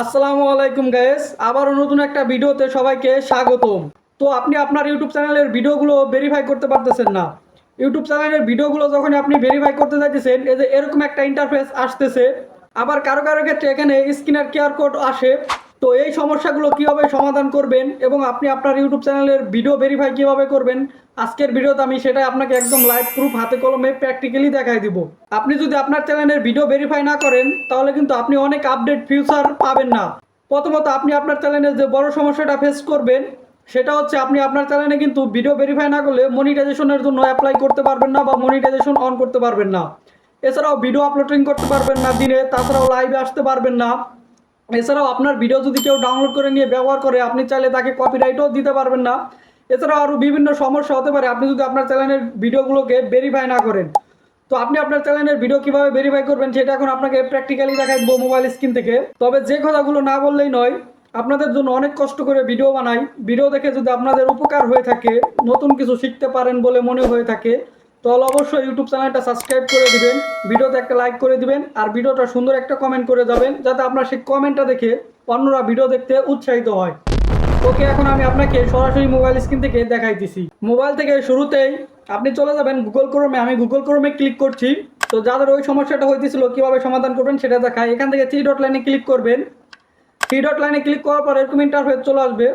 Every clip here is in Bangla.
আসসালামু আলাইকুম গাইস, আবারও নতুন একটা ভিডিওতে সবাইকে স্বাগতম। তো আপনি আপনার ইউটিউব চ্যানেলের ভিডিওগুলো ভেরিফাই করতে পারতেছেন না। ইউটিউব চ্যানেলের ভিডিওগুলো যখন আপনি ভেরিফাই করতে যাইতেছেন, এই যে এরকম একটা ইন্টারফেস আসতেছে। আবার কারো কারো ক্ষেত্রে এখানে স্ক্যানার কিউআর কোড আসে। তো এই সমস্যাগুলো কিভাবে সমাধান করবেন এবং আপনি আপনার ইউটিউব চ্যানেলের ভিডিও ভেরিফাই কিভাবে করবেন, আজকের ভিডিওতে আমি সেটাই আপনাকে একদম লাইভ প্রুফ হাতে কলমে প্র্যাকটিক্যালি দেখাই দিব। আপনি যদি আপনার চ্যানেলের ভিডিও ভেরিফাই না করেন তাহলে কিন্তু আপনি অনেক আপডেট ফিউচার পাবেন না। প্রথমত আপনি আপনার চ্যানেলে যে বড় সমস্যাটা ফেস করবেন সেটা হচ্ছে আপনি আপনার চ্যানেলে কিন্তু ভিডিও ভেরিফাই না করলে মনিটাইজেশনের জন্য অ্যাপ্লাই করতে পারবেন না বা মনিটাইজেশন অন করতে পারবেন না। এছাড়াও ভিডিও আপলোডিং করতে পারবেন না দিনে, তাছাড়াও লাইভে আসতে পারবেন না। এছাড়াও আপনার ভিডিও যদি কেউ ডাউনলোড করে নিয়ে ব্যবহার করে আপনি চাইলে তাকে কপিরাইটও দিতে পারবেন না। এছাড়াও আরও বিভিন্ন সমস্যা হতে পারে আপনি যদি আপনার চ্যানেলের ভিডিওগুলোকে ভেরিফাই না করেন। তো আপনি আপনার চ্যানেলের ভিডিও কিভাবে ভেরিফাই করবেন সেটা এখন আপনাকে প্র্যাকটিক্যালি দেখাই দেবো মোবাইল স্ক্রিন থেকে। তবে যে কথাগুলো না বললেই নয়, আপনাদের জন্য অনেক কষ্ট করে ভিডিও বানাই। ভিডিও দেখে যদি আপনাদের উপকার হয়ে থাকে, নতুন কিছু শিখতে পারেন বলে মনে হয়ে থাকে, তাহলে অবশ্যই ইউটিউব চ্যানেলটা সাবস্ক্রাইব করে দিবেন, ভিডিওতে একটা লাইক করে দিবেন আর ভিডিওটা সুন্দর একটা কমেন্ট করে যাবেন, যাতে আপনার সেই কমেন্টটা দেখে অন্যরা ভিডিও দেখতে উৎসাহিত হয়। ওকে, এখন আমি আপনাকে সরাসরি মোবাইল স্ক্রিন থেকে দেখাইতেছি। মোবাইল থেকে শুরুতেই আপনি চলে যাবেন গুগল ক্রোমে। আমি গুগল ক্রোমে ক্লিক করছি। তো যাদের ওই সমস্যাটা হইতেছিল কিভাবে সমাধান করবেন সেটা দেখায়। এখান থেকে থ্রি ডট লাইনে ক্লিক করবেন। থ্রি ডট লাইনে ক্লিক করার পর এরকম ইন্টারফেস চলে আসবে।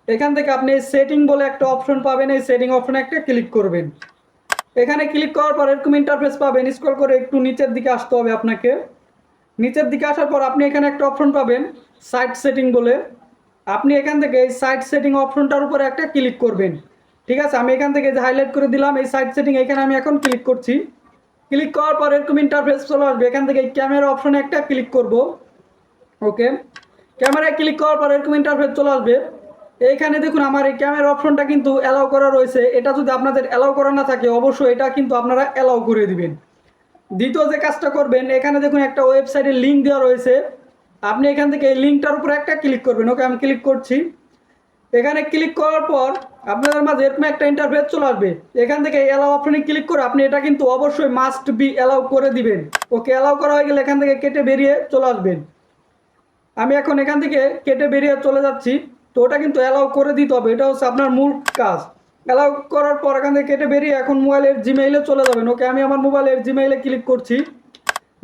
এখান থেকে আপনি সেটিং বলে একটা অপশন পাবেন, এই সেটিং অপশনে একটা ক্লিক করবেন। এখানে ক্লিক করার পর এরকম ইন্টারফেস পাবেন। স্ক্রল করে একটু নিচের দিকে আসতে হবে আপনাকে। নিচের দিকে আসার পর আপনি এখানে একটা অপশন পাবেন সাইট সেটিং বলে। আপনি এখান থেকে এই সাইট সেটিং অপশনটার উপরে একটা ক্লিক করবেন। ঠিক আছে, আমি এখান থেকে যে হাইলাইট করে দিলাম এই সাইট সেটিং, এখানে আমি এখন ক্লিক করছি। ক্লিক করার পর এরকম ইন্টারফেস চলে আসবে। এখান থেকে এই ক্যামেরা অপশনে একটা ক্লিক করব। ওকে, ক্যামেরায় ক্লিক করার পর এরকম ইন্টারফেস চলে আসবে। এইখানে দেখুন আমার এই ক্যামেরা অপশনটা কিন্তু অ্যালাউ করা রয়েছে। এটা যদি আপনাদের অ্যালাউ করা না থাকে অবশ্যই এটা কিন্তু আপনারা অ্যালাউ করে দিবেন। দ্বিতীয় যে কাজটা করবেন, এখানে দেখুন একটা ওয়েবসাইটের লিঙ্ক দেওয়া রয়েছে। আপনি এখান থেকে এই লিঙ্কটার উপরে একটা ক্লিক করবেন। ওকে, আমি ক্লিক করছি। এখানে ক্লিক করার পর আপনাদের মাঝে এরকম একটা ইন্টারফেস চলে আসবে। এখান থেকে অ্যালাউ অপশনে ক্লিক করে আপনি এটা কিন্তু অবশ্যই মাস্ট বি অ্যালাউ করে দিবেন। ওকে, অ্যালাউ করা হয়ে গেলে এখান থেকে কেটে বেরিয়ে চলে আসবেন। আমি এখন এখান থেকে কেটে বেরিয়ে চলে যাচ্ছি। তো ওটা কিন্তু অ্যালাউ করে দিতে হবে, এটা হচ্ছে আপনার মূল কাজ। অ্যালাউ করার পর এখান থেকে কেটে বেরিয়ে এখন মোবাইলের জিমেইলে চলে যাবেন। ওকে, আমি আমার মোবাইলের জিমেইলে ক্লিক করছি।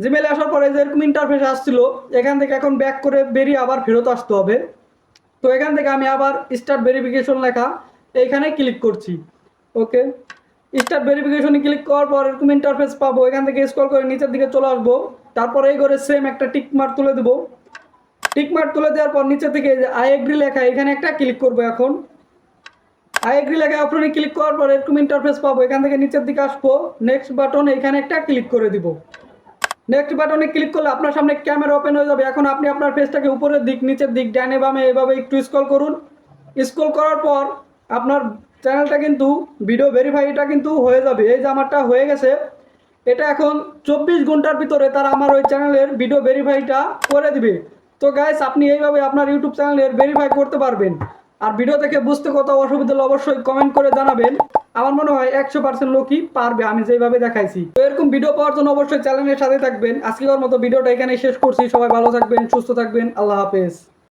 জিমেইলে আসার পরে যে এরকম ইন্টারফেস আসছিল, এখান থেকে এখন ব্যাক করে বেরিয়ে আবার ফেরত আসতে হবে। তো এখান থেকে আমি আবার স্টার্ট ভেরিফিকেশন লেখা এইখানে ক্লিক করছি। ওকে, স্টার্ট ভেরিফিকেশনে ক্লিক করার পর এরকম ইন্টারফেস পাবো। এখান থেকে স্ক্রল করে নিচের দিকে চলে আসবো। তারপর এই করে সেম একটা টিক মার্ক তুলে দেবো। টিক মার্ক তুলে দেওয়ার পর নিচে থেকে আই এগ্রি লেখা এখানে একটা ক্লিক করবো। এখন আই এগ্রি লেখা অপশনে ক্লিক করার পর এরকম ইন্টারফেস পাবো। এখান থেকে নিচের দিকে আসবো, নেক্সট বাটন এখানে একটা ক্লিক করে দিব। নেক্সট বাটনে ক্লিক করলে আপনার সামনে ক্যামেরা ওপেন হয়ে যাবে। এখন আপনি আপনার পেজটাকে উপরের দিক, নিচের দিক, ডানে বামে এভাবে একটু স্ক্রল করুন। স্ক্রল করার পর আপনার চ্যানেলটা কিন্তু ভিডিও ভেরিফাই এটা কিন্তু হয়ে যাবে। এই যে আমারটা হয়ে গেছে। এটা এখন 24 ঘন্টার ভিতরে তারা আমার ওই চ্যানেলের ভিডিও ভেরিফাইটা করে দিবে। তো গাইস, আপনি এইভাবে আপনার ইউটিউব চ্যানেলের ভেরিফাই করতে পারবেন। আর ভিডিও থেকে বুঝতে কোথাও অসুবিধা হলে অবশ্যই কমেন্ট করে জানাবেন। আমার মনে হয় 100% লোকই পারবে আমি যেভাবে দেখাইছি। তো এরকম ভিডিও পাওয়ার জন্য অবশ্যই চ্যানেলের সাথে থাকবেন। আজকের মতো ভিডিওটা এখানে শেষ করছি। সবাই ভালো থাকবেন, সুস্থ থাকবেন। আল্লাহ হাফেজ।